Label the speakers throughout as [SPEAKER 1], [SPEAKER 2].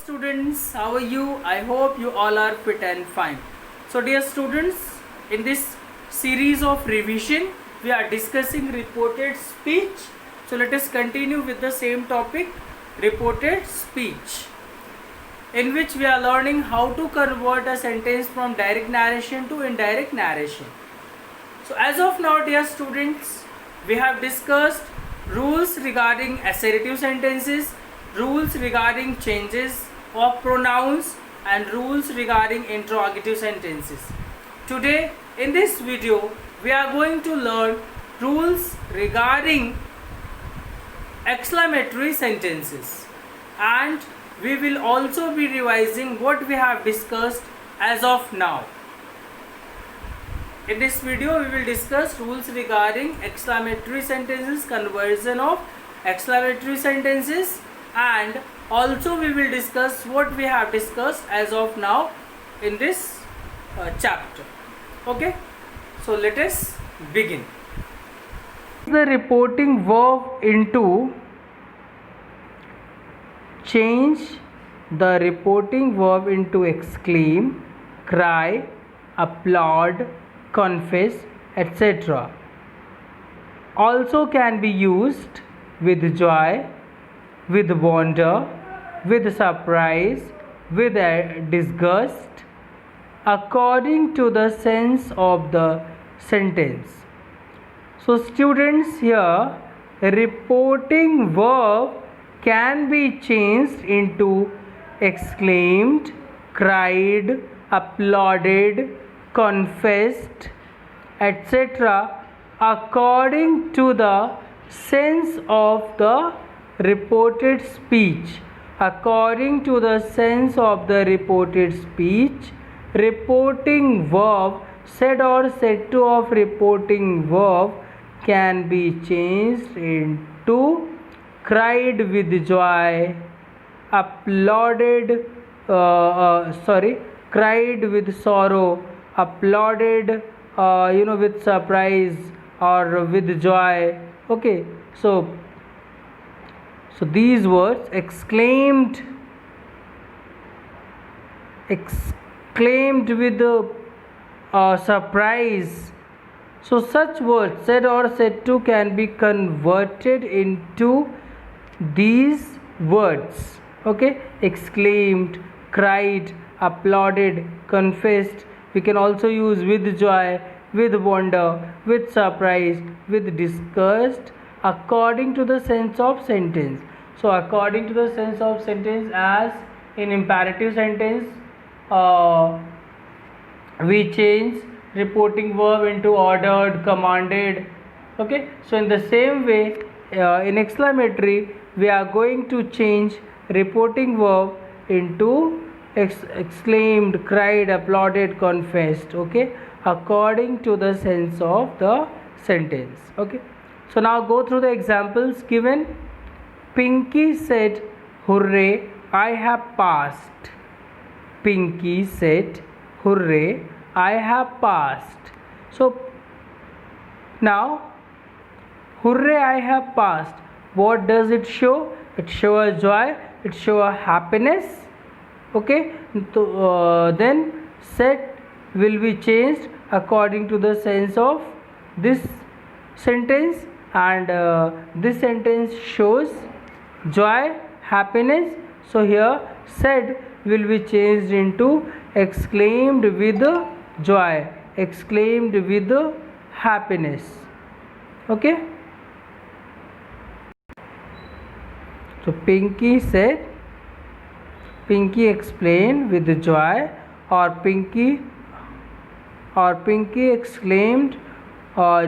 [SPEAKER 1] Students, how are you? I hope you all are fit and fine. So dear students, in this series of revision we are discussing reported speech. So let us continue with the same topic, reported speech, in which we are learning how to convert a sentence from direct narration to indirect narration. So as of now, dear students, we have discussed rules regarding assertive sentences, rules regarding changes of pronouns, and rules regarding interrogative sentences. Today in this video we are going to learn rules regarding exclamatory sentences, and we will also be revising what we have discussed as of now. In this video we will discuss rules regarding exclamatory sentences, conversion of exclamatory sentences, and also we will discuss what we have discussed as of now in this chapter. Okay, so let us begin. The reporting verb into change the reporting verb into exclaim, cry, applaud, confess, etc. also can be used with joy, with wonder, with surprise, with disgust, according to the sense of the sentence. So students, here reporting verb can be changed into exclaimed, cried, applauded, confessed, etc. according to the sense of the reported speech. According to the sense of the reported speech, reporting verb, said or said to of reporting verb can be changed into cried with joy, applauded, cried with sorrow, applauded with surprise or with joy. Okay, so these words exclaimed with surprise. So such words, said or said to, can be converted into these words. Okay, exclaimed, cried, applauded, confessed. We can also use with joy, with wonder, with surprise, with disgust, according to the sense of sentence. So according to the sense of sentence, as in imperative sentence, we change reporting verb into ordered, commanded. Okay, so in the same way, in exclamatory we are going to change reporting verb into exclaimed, cried, applauded, confessed. Okay, according to the sense of the sentence. Okay, so now go through the examples given. Pinky said, "Hooray, I have passed." Pinky said, "Hooray, I have passed." So now, hooray, I have passed. What does it show? It shows joy, it shows happiness. Okay, so, then said will be changed according to the sense of this sentence, and this sentence shows joy, happiness. So here said will be changed into exclaimed with joy, exclaimed with happiness. Okay, so Pinky said, Pinky explained with joy, or Pinky exclaimed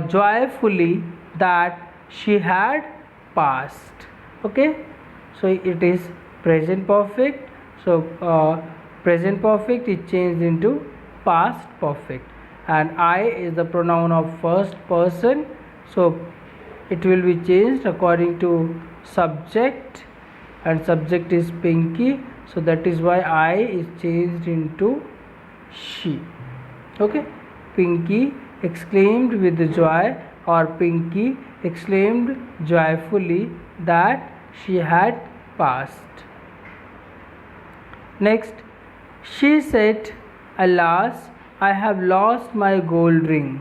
[SPEAKER 1] joyfully that she had passed. Okay, so it is present perfect. So present perfect is changed into past perfect, and I is the pronoun of first person, so it will be changed according to subject, and subject is Pinky, so that is why I is changed into she. Okay, Pinky exclaimed with joy, or Pinky exclaimed joyfully that she had passed. Next, she said, "Alas, I have lost my gold ring."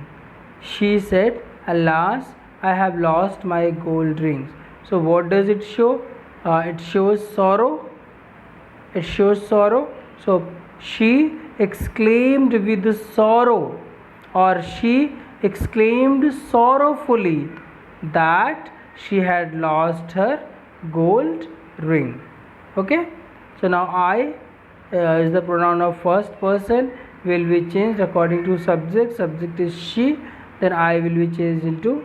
[SPEAKER 1] She said, "Alas, I have lost my gold rings." So what does it show? It shows sorrow. It shows sorrow. So she exclaimed with sorrow, or she exclaimed sorrowfully that she had lost her gold ring. Okay, so now I is the pronoun of first person, will be changed according to subject. Subject is she, then I will be changed into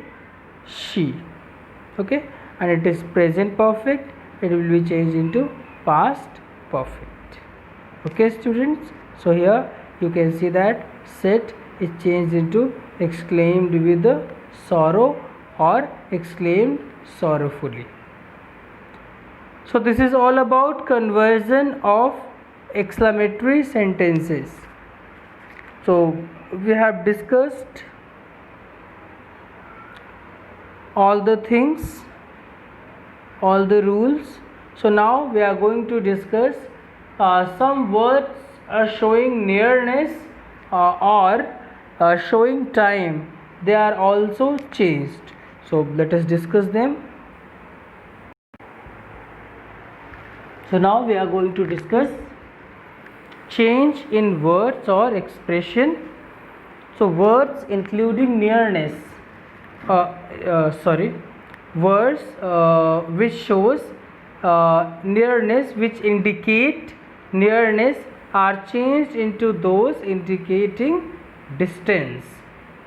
[SPEAKER 1] she. Okay, and it is present perfect, it will be changed into past perfect. Okay students, so here you can see that said is changed into exclaimed with the sorrow or exclaimed sorrowfully. So this is all about conversion of exclamatory sentences. So we have discussed all the things, all the rules. So now we are going to discuss some words showing nearness or showing time. They are also changed. So let us discuss them. So now we are going to discuss change in words or expression. So words including nearness, words which shows nearness, which indicate nearness, are changed into those indicating distance.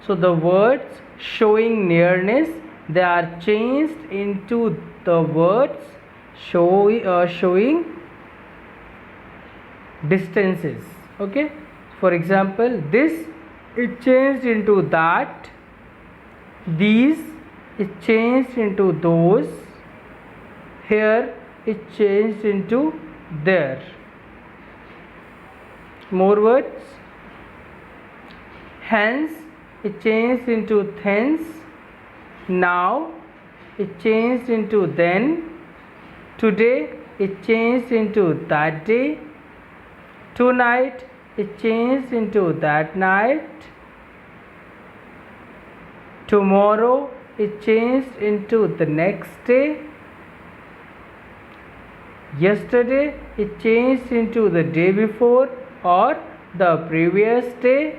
[SPEAKER 1] So the words showing nearness, they are changed into the words showing distances. Okay, for example, this is changed into that, these is changed into those, here is changed into there. More words, hence it changed into thence, now it changed into then, today it changed into that day, tonight it changed into that night, tomorrow it changed into the next day, yesterday it changed into the day before or the previous day,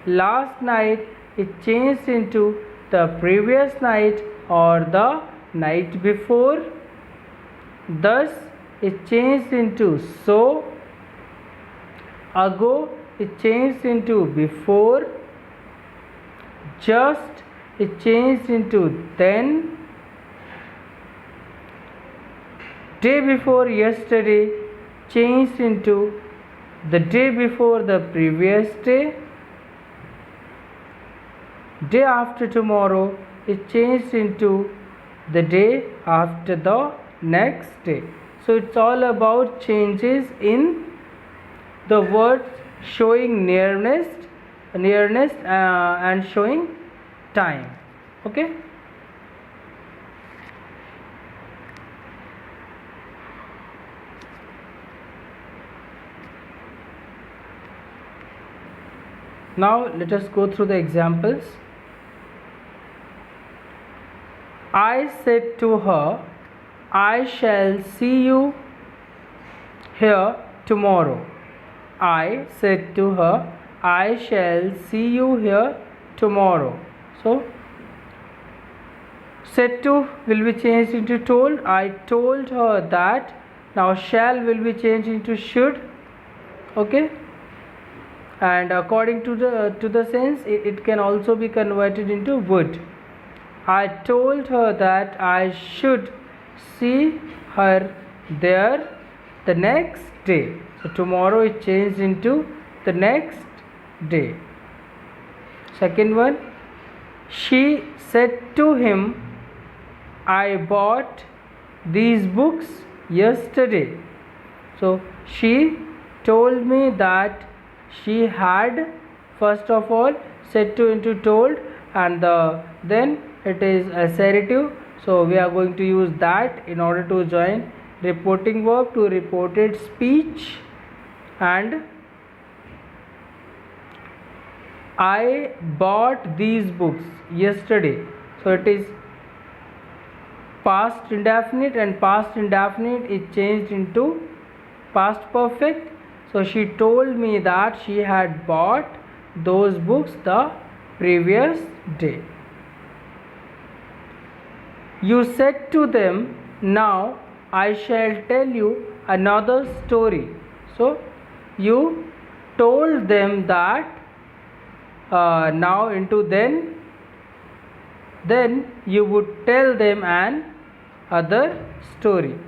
[SPEAKER 1] last night it changed into the previous night or the night before, thus it changed into so, ago it changed into before, just it changed into then, day before yesterday changed into the day before the previous day, day after tomorrow it changed into the day after the next day. So it's all about changes in the words showing nearness and showing time. Okay, now let us go through the examples. I said to her, I shall see you here tomorrow. I said to her, I shall see you here tomorrow. So said to will be changed into told. I told her that. Now shall will be changed into should. Okay, and according to the sense, it can also be converted into would. I told her that I should see her there the next day. So tomorrow is changed into the next day. Second one, she said to him, I bought these books yesterday. So she told me that she had, first of all, said to into told, and then it is assertive. So we are going to use that in order to join reporting verb to reported speech, and I bought these books yesterday. So it is past indefinite, and past indefinite is changed into past perfect. So she told me that she had bought those books the previous day. You said to them, now I shall tell you another story. So you told them that, now into then you would tell them an other story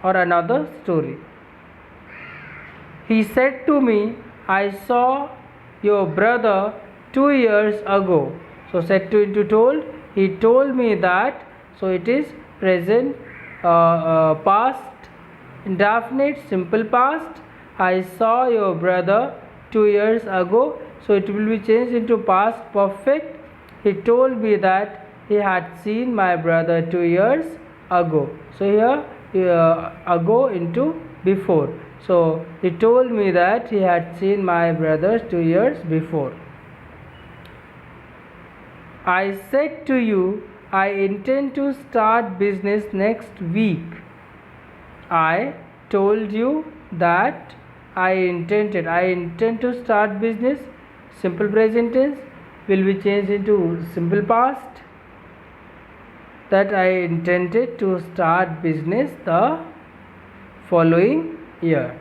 [SPEAKER 1] or another story. He said to me, I saw your brother 2 years ago. So said to into told. He told me that. So it is present, past indefinite, simple past. I saw your brother 2 years ago. So it will be changed into past perfect. He told me that he had seen my brother 2 years ago. So here ago into before. So he told me that he had seen my brother 2 years before. I said to you, I intend to start business next week. I told you that I intend to start business. Simple present tense will be changed into simple past, that I intended to start business the following year.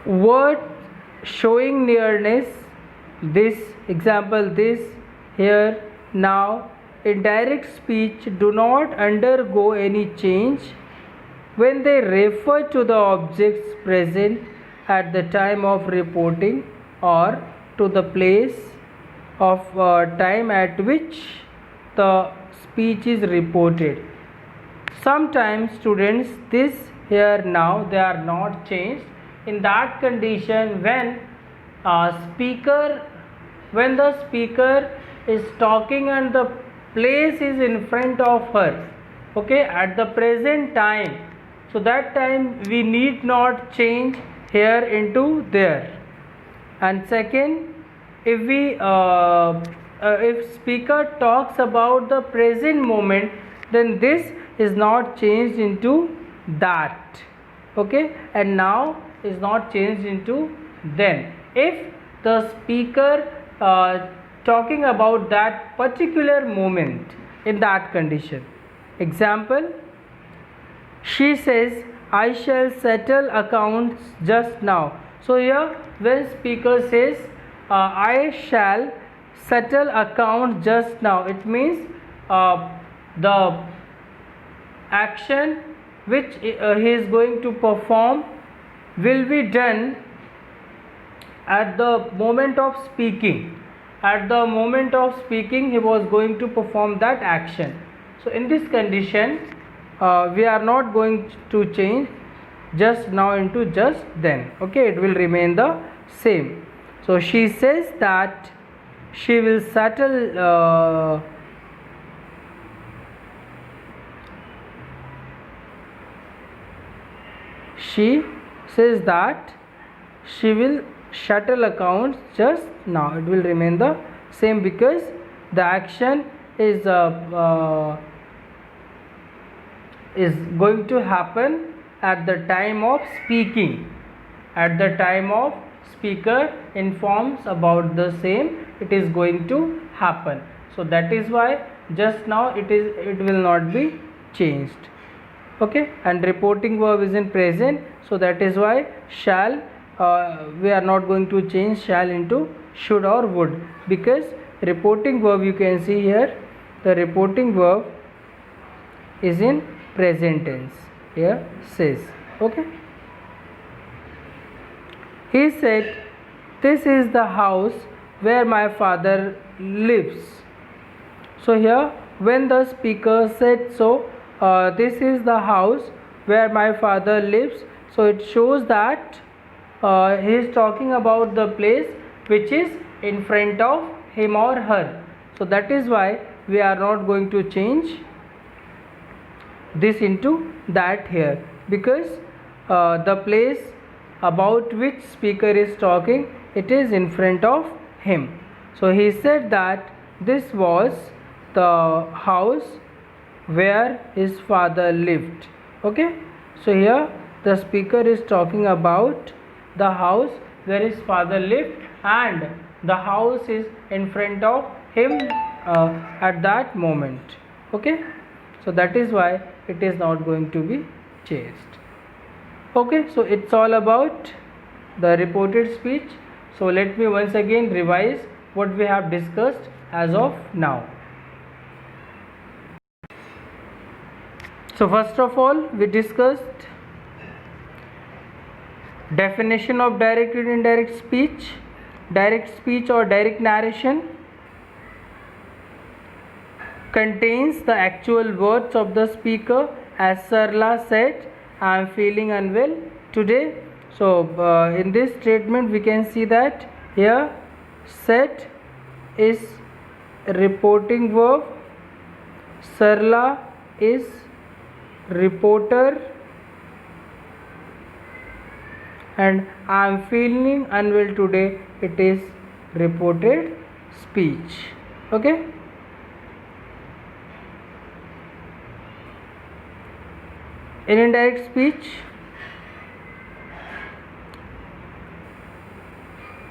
[SPEAKER 1] Word showing nearness, this example, this, here, now, in direct speech do not undergo any change when they refer to the objects present at the time of reporting or to the place of time at which the speech is reported. Sometimes students, this, here, now, they are not changed. In that condition, when the speaker is talking and the place is in front of her, okay, at the present time, so that time we need not change here into there. And second, if we if speaker talks about the present moment, then this is not changed into that, okay, and now is not changed into then. If the speaker talking about that particular moment, in that condition. Example, she says, I shall settle accounts just now. So here when speaker says I shall settle accounts just now, it means the action which he is going to perform will be done at the moment of speaking. At the moment of speaking he was going to perform that action. So in this condition we are not going to change just now into just then, okay, it will remain the same. So she says that she will settle she says that she will shuttle accounts just now, it will remain the same because the action is going to happen at the time of speaking. At the time of speaker informs about the same, it is going to happen. So that is why just now it will not be changed, okay. And reporting verb is in present, so that is why shall, we are not going to change shall into should or would, because reporting verb, you can see here the reporting verb is in present tense. Here says, okay. He said, this is the house where my father lives. So here when the speaker said so, this is the house where my father lives, so it shows that he is talking about the place which is in front of him or her. So that is why we are not going to change this into that here, because the place about which speaker is talking, it is in front of him. So he said that this was the house where his father lived. Okay, so here the speaker is talking about the house where his father lived, and the house is in front of him at that moment. Okay, so that is why it is not going to be changed. Okay, so it's all about the reported speech. So let me once again revise what we have discussed as of now. So first of all, we discussed definition of direct and indirect speech. Direct speech or direct narration contains the actual words of the speaker. As Sarla said, I am feeling unwell today. So in this statement we can see that here said is reporting verb, Sarla is reporter, and I am feeling unwell today, it is reported speech. Okay, in indirect speech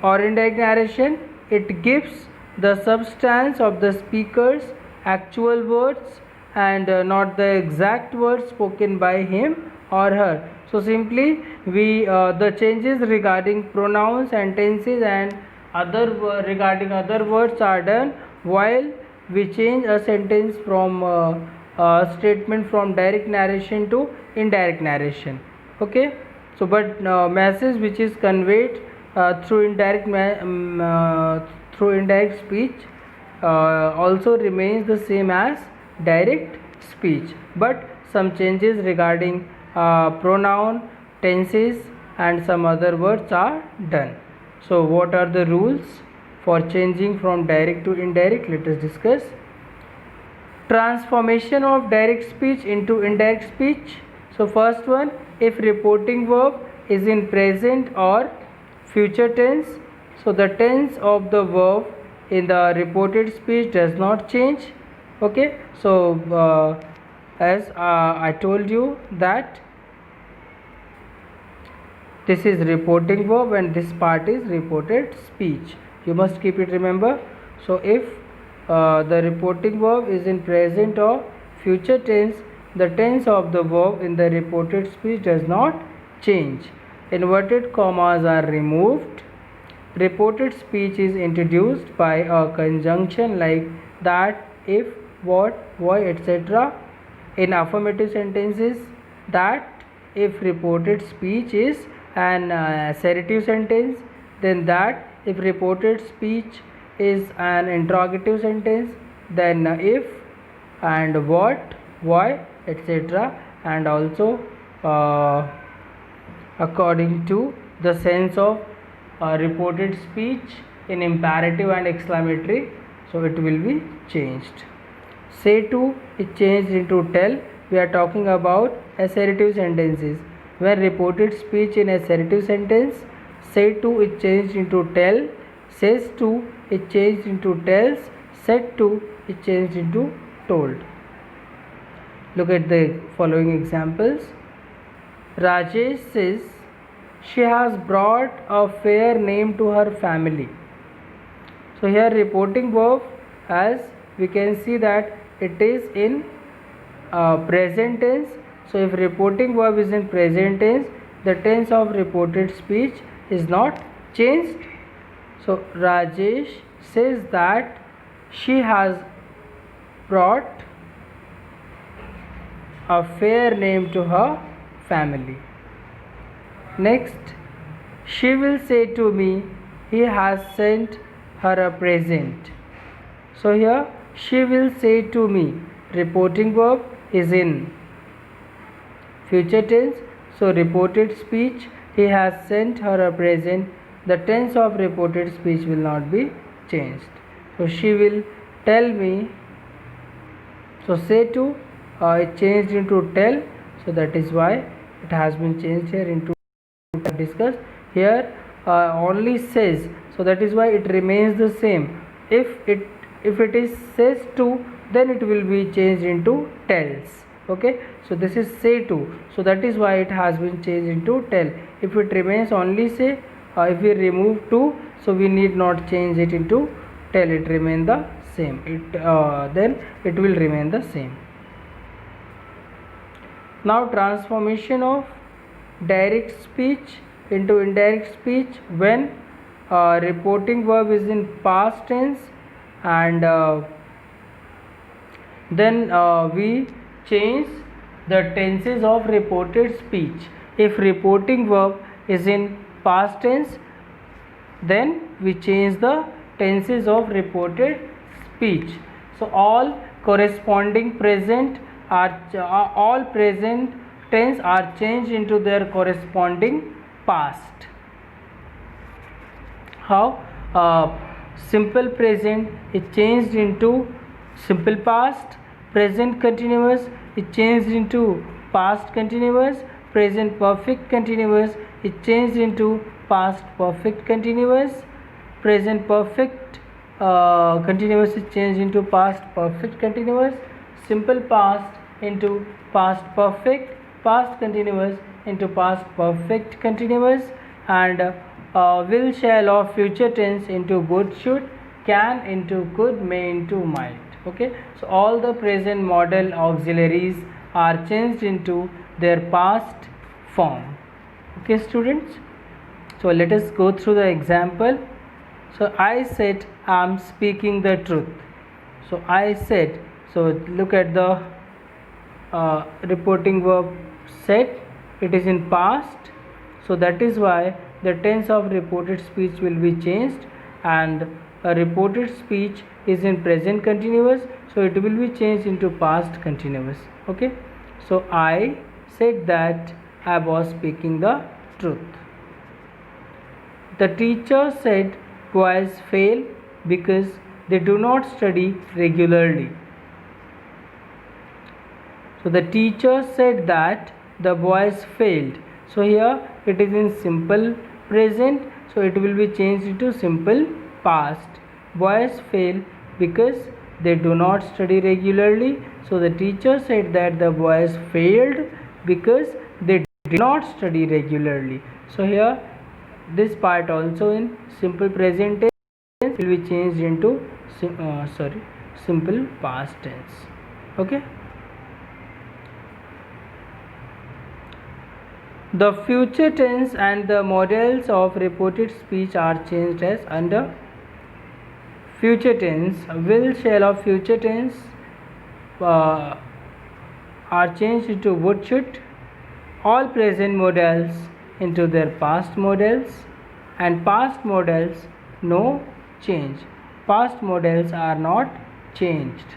[SPEAKER 1] or indirect narration, it gives the substance of the speaker's actual words and not the exact words spoken by him or her. So simply we the changes regarding pronouns and tenses and other regarding other words are done while we change a sentence from statement from direct narration to indirect narration. Okay, so but message which is conveyed through indirect speech also remains the same as direct speech, but some changes regarding pronoun, tenses and some other words are done. So what are the rules for changing from direct to indirect? Let us discuss. Transformation of direct speech into indirect speech. So first one, if reporting verb is in present or future tense, so the tense of the verb in the reported speech does not change. Okay, so as I told you that this is reporting verb and this part is reported speech. You must keep it remember. So if the reporting verb is in present or future tense, the tense of the verb in the reported speech does not change. Inverted commas are removed. Reported speech is introduced by a conjunction like that, if, what, why, etc. In affirmative sentences, that, if reported speech is an assertive sentence, then that, if reported speech is an interrogative sentence, then if and what, why, etc. and also according to the sense of reported speech in imperative and exclamatory, so it will be changed. Say to is changed into tell. We are talking about assertive sentences. When reported speech in assertive sentence, say to is changed into tell, says to is changed into tells, said to is changed into told. Look at the following examples. Rajesh says she has brought a fair name to her family. So here reporting verb, as we can see that it is in present tense. So if reporting verb is in present tense, the tense of reported speech is not changed. So Rajesh says that she has brought a fair name to her family. Next, she will say to me, he has sent her a present. So here she will say to me, reporting verb is in future tense. So reported speech, he has sent her a present, the tense of reported speech will not be changed. So she will tell me So say to it changed into tell, so that is why it has been changed here into discussed. Here only says, so that is why it remains the same. If it is says to, then it will be changed into tells. Okay, so this is say to, so that is why it has been changed into tell. If it remains only say, if we remove to, so we need not change it into tell, it remain the same. Then it will remain the same. Now transformation of direct speech into indirect speech when reporting verb is in past tense, and then we change the tenses of reported speech. If reporting verb is in past tense, then we change the tenses of reported speech. So all corresponding present are all present tense are changed into their corresponding past. How? Simple present is changed into simple past, present continuous is changed into past continuous, present perfect continuous is changed into past perfect continuous, present perfect continuous is changed into past perfect continuous, simple past into past perfect, past continuous into past perfect continuous, and will, shall of future tense into would, should, can into could, may into might. Okay, so all the present model auxiliaries are changed into their past form. Okay students, so let us go through the example. So I said I am speaking the truth. So I said, so look at the reporting verb said, it is in past, so that is why the tense of reported speech will be changed, and a reported speech is in present continuous, so it will be changed into past continuous. Okay, so I said that I was speaking the truth. The teacher said boys fail because they do not study regularly. So the teacher said that the boys failed. So here it is in simple present, so it will be changed into simple past. Boys fail because they do not study regularly. So the teacher said that the boys failed because they did not study regularly. So here this part also in simple present tense will be changed into simple past tense. Okay. The future tense and the models of reported speech are changed as under future tense. Will, shall of future tense are changed into would, should. All present models into their past models, and past models no change. Past models are not changed.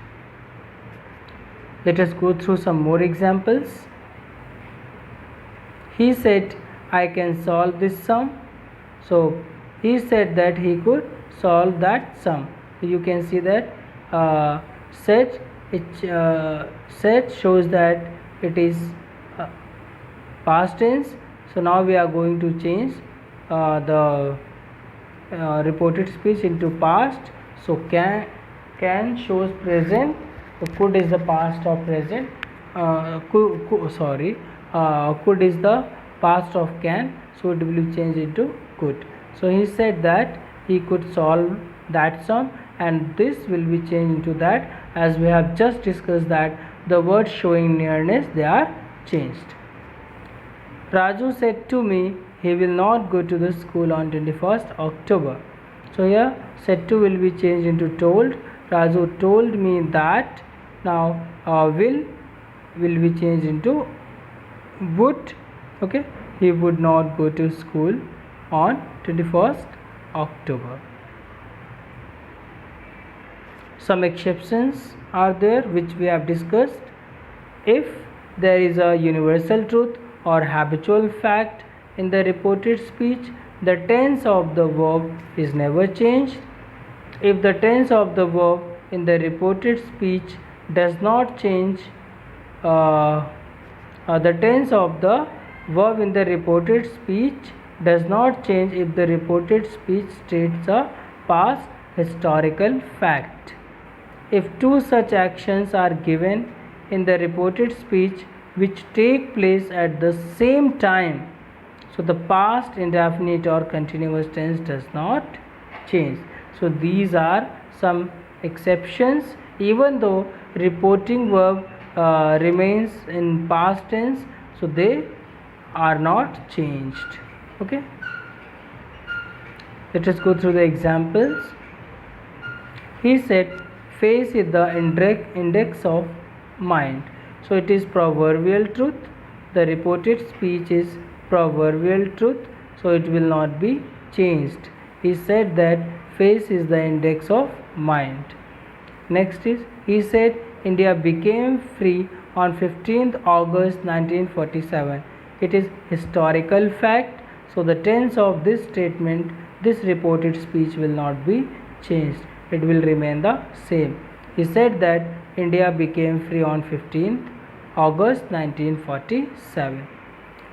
[SPEAKER 1] Let us go through some more examples. He said I can solve this sum. So he said that he could solve that sum. You can see that said shows that it is past tense. So now we are going to change the reported speech into past. So can shows present, so could is the past of present, could is the past of can, so it will change into could. So he said that he could solve that sum, and this will be changed into that, as we have just discussed that the words showing nearness, they are changed. Raju said to me he will not go to the school on 21st October. So here said to will be changed into told. Raju told me that. Now will be changed into would. Okay, he would not go to school on 21st October. Some exceptions are there which we have discussed. If there is a universal truth or habitual fact in the reported speech, the tense of the verb is never changed. If the tense of the verb in the reported speech does not change the tense of the verb in the reported speech does not change if the reported speech states a past historical fact. If two such actions are given in the reported speech which take place at the same time, so the past indefinite or continuous tense does not change. So these are some exceptions. Even though reporting verb remains in past tense, so they are not changed. Okay, let us go through the examples. He said face is the index of mind. So it is proverbial truth. The reported speech is proverbial truth, so it will not be changed. He said that face is the index of mind. Next is, he said India became free on 15th August 1947. It is historical fact, so the tense of this statement, this reported speech will not be changed. It will remain the same. He said that India became free on 15th August 1947.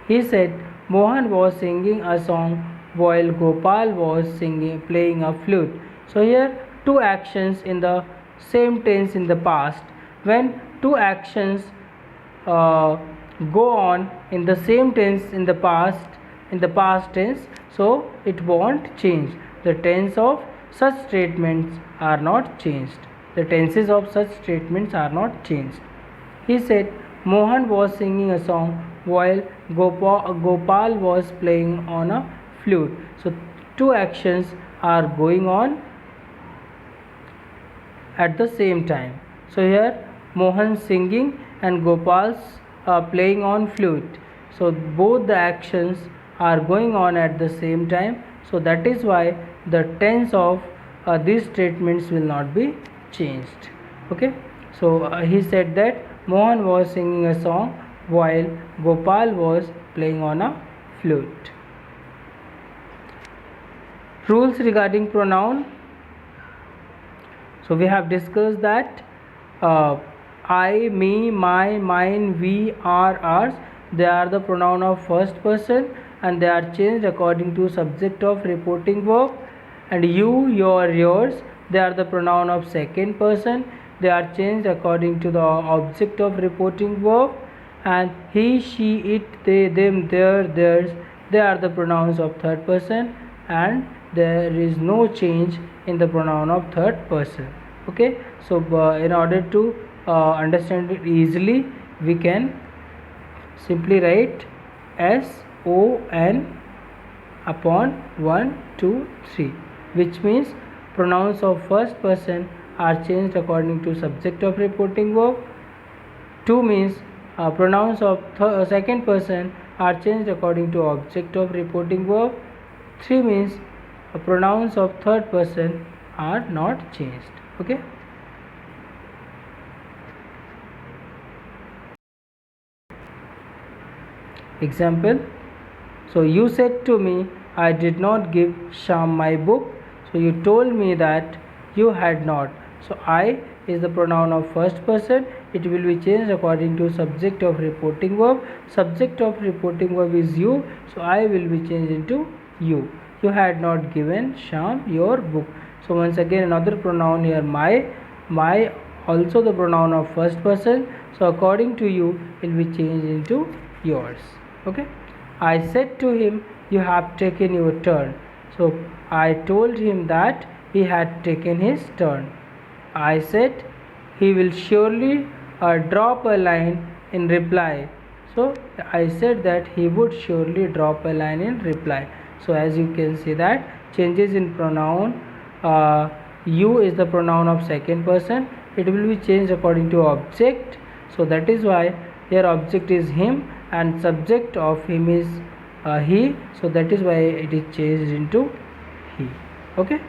[SPEAKER 1] He said Mohan was singing a song while Gopal was playing a flute. So here two actions in the same tense in the past. When two actions go on in the same tense in the past tense, so it won't change. The tense of such statements are not changed. The tenses of such statements are not changed. He said Mohan was singing a song while Gopal was playing on a flute. So two actions are going on at the same time. So here Mohan singing and Gopal's playing on flute. So both the actions are going on at the same time. So that is why the tense of these statements will not be changed. Okay. So he said that Mohan was singing a song while Gopal was playing on a flute. Rules regarding pronoun. So we have discussed that I, me, my, mine, we, our, ours, they are the pronoun of first person and they are changed according to subject of reporting verb. And you, your, yours, they are the pronoun of second person. They are changed according to the object of reporting verb. And he, she, it, they, them, their, theirs, they are the pronouns of third person, and there is no change in the pronoun of third person. Okay, so in order to understand it easily, we can simply write SON upon 1, 2, 3, which means pronouns of first person are changed according to subject of reporting verb. 2 means pronouns of second person are changed according to object of reporting verb. 3 means pronouns of third person are not changed. Okay. Example. So you said to me, I did not give Sham my book. So you told me that you had not. So I is the pronoun of first person. It will be changed according to subject of reporting verb. Subject of reporting verb is you. So I will be changed into you. You had not given Sham your book. So once again another pronoun here, my also the pronoun of first person. So according to you it will be changed into yours. Okay. I said to him, you have taken your turn. So I told him that he had taken his turn. I said he will surely drop a line in reply. So I said that he would surely drop a line in reply. So as you can see that changes in pronoun, you is the pronoun of second person. It will be changed according to object. So that is why here object is him and subject of him is he. So that is why it is changed into he. Okay.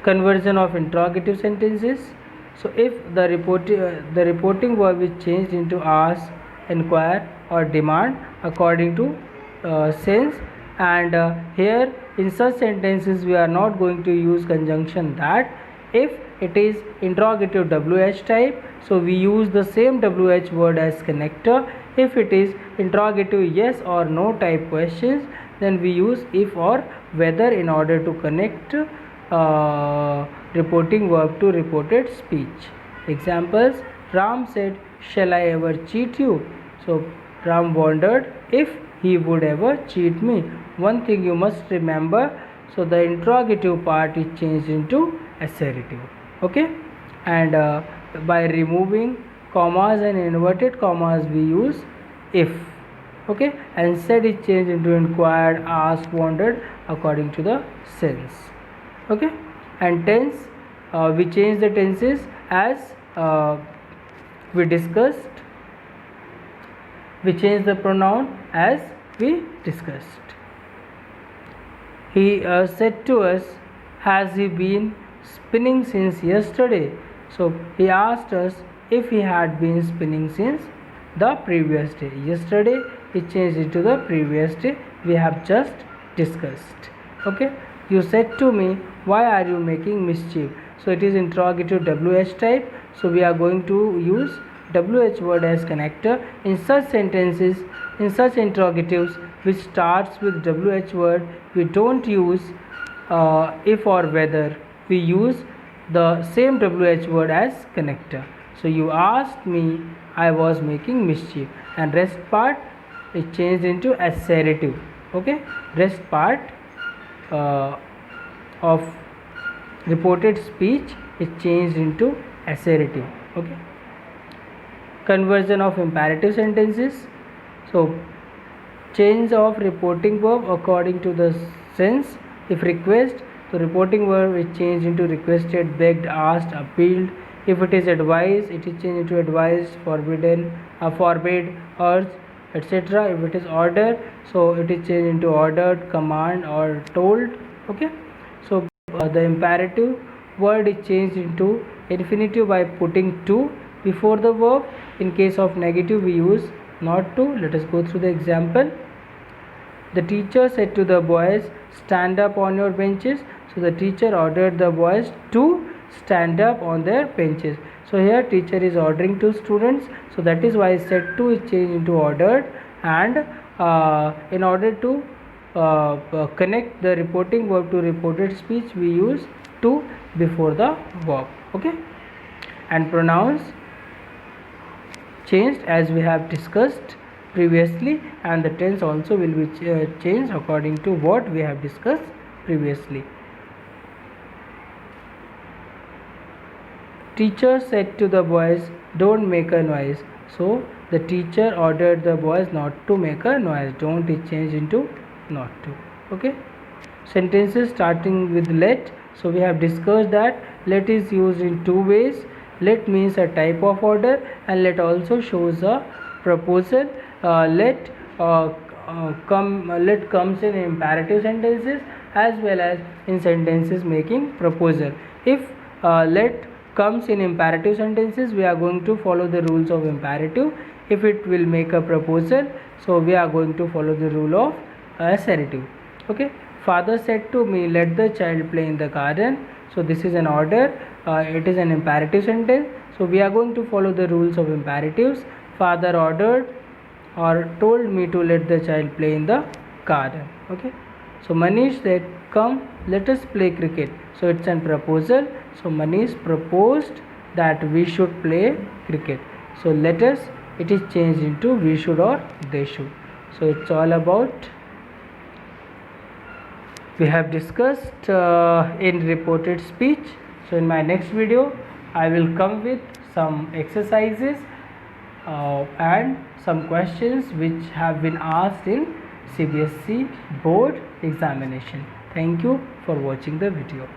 [SPEAKER 1] Conversion of interrogative sentences. So if the reporting verb is changed into ask, inquire or demand according to sense, and here in such sentences we are not going to use conjunction that. If it is interrogative WH type, so we use the same WH word as connector. If it is interrogative yes or no type questions, then we use if or whether in order to connect reporting verb to reported speech. Examples: Ram said, "Shall I ever cheat you?" So Ram wondered if he would ever cheat me. One thing you must remember, so the interrogative part is changed into assertive. Okay, and by removing commas and inverted commas we use if. Okay, and said is changed into inquired, asked, wondered according to the sense. Okay, and tense, we change the tenses as we discussed. We change the pronoun as we discussed. He said to us, "Has he been spinning since yesterday?" So he asked us if he had been spinning since the previous day. Yesterday is changed into the previous day we have just discussed. Okay, you said to me, "Why are you making mischief?" So it is interrogative WH type, so we are going to use WH word as connector. In such sentences, in such interrogatives which starts with WH word, we don't use if or whether, we use the same WH word as connector. So you asked me, I was making mischief, and rest part is changed into assertive. Okay, rest part of reported speech is changed into assertive. Okay, conversion of imperative sentences. So change of reporting verb according to the sense. If request, the reporting verb is changed into requested, begged, asked, appealed. If it is advised, it is changed into advised, forbidden, forbade, urged, etc. If it is order, so it is changed into ordered, command, or told. Okay, so the imperative word is changed into infinitive by putting to before the verb. In case of negative, we use not to. Let us go through the example. The teacher said to the boys, "Stand up on your benches." So the teacher ordered the boys to stand up on their benches. So here teacher is ordering to students, so that is why said to is changed into ordered. And in order to connect the reporting verb to reported speech, we use to before the verb. Okay, and pronouns changed as we have discussed previously, and the tense also will be changed according to what we have discussed previously. Teacher said to the boys, "Don't make a noise." So the teacher ordered the boys not to make a noise. Don't is changed into not to. Okay, sentences starting with let. So we have discussed that let is used in two ways. Let means a type of order, and let also shows a proposal. Let comes in imperative sentences as well as in sentences making proposal. If let comes in imperative sentences, we are going to follow the rules of imperative. If it will make a proposal, so we are going to follow the rule of assertive. Okay, father said to me, "Let the child play in the garden." So this is an order, it is an imperative sentence, so we are going to follow the rules of imperatives. Father ordered or told me to let the child play in the garden. Okay, so Manish said, "Come, let us play cricket." So it's a proposal, so Manish proposed that we should play cricket. So let us, it is changed into we should or they should. So it's all about, we have discussed in reported speech. So in my next video I will come with some exercises and some questions which have been asked in CBSE board examination. Thank you for watching the video.